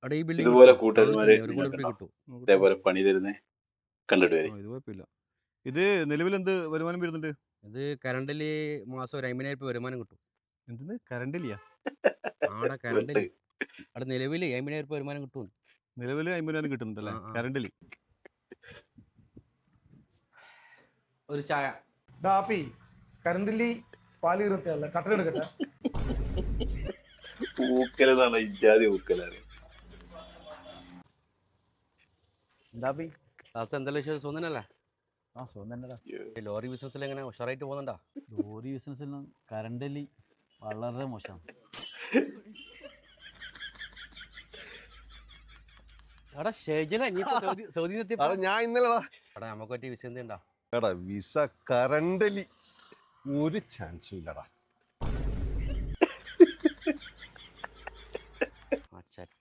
അവിടെ ഈ ബിൽഡിംഗ് ഇതുപോലെ കിട്ടുമോ? ടൗണിൽ കൂട്ടുകാരന്മാര് തന്നെ 1 കോടി റുപ്യ നിങ്ങൾക്കുണ്ടോ? കിട്ടും. ഇതേപോലെ പണി തരുന്നേ കണ്ടിട്ട് ആ വരും. ഇത് കുഴപ്പമില്ല. ഇത് നിലവിൽ എന്ത് വരുമാനം വരുന്നുണ്ട്? ഇത് കറണ്ടിൽ മാസം ഒരു 50,000 രൂപ വരുമാനം കിട്ടും. എന്തെന്ന് കറണ്ടില്ല? ആടെ കറണ്ടിൽ അവിടെ നിലവിൽ 50,000 രൂപ വരുമാനം കിട്ടും. നിലവിൽ 50,000 കിട്ടുന്നുണ്ടല്ലേ കറണ്ടിൽ? ഒരു ചായ ഡാപ്പി കറണ്ടിലി പാല് കീർത്തിയല്ല കട്ടൻ എടുക്കട്ടെ. ഊക്കലെന്നാണ് ഇജാതി ഊക്കലാണ്. എന്താപ്പി? ക്ലാസ് എന്തെല്ലാം വിഷയം സുഖനല്ലേ? ആ സുഖം തന്നെടാ. ലോറി ബിസിനസ്സിൽ എങ്ങനെ ഉഷാറായിട്ട് പോകുന്നുണ്ടോ? ലോറി ബിസിനസ്സിലും കറണ്ടിൽ വളരെ മോശമാണ്. എടാ ഷെജില സൗദി അത് ഞാൻ ഇന്നലെടാ എടാ നമുക്ക് പറ്റിയ വിഷയം എന്താ? എടാ വിസ കറണ്ടില് ഒരു ചാൻസും ഇല്ലടാ. ആ ചെറ്റ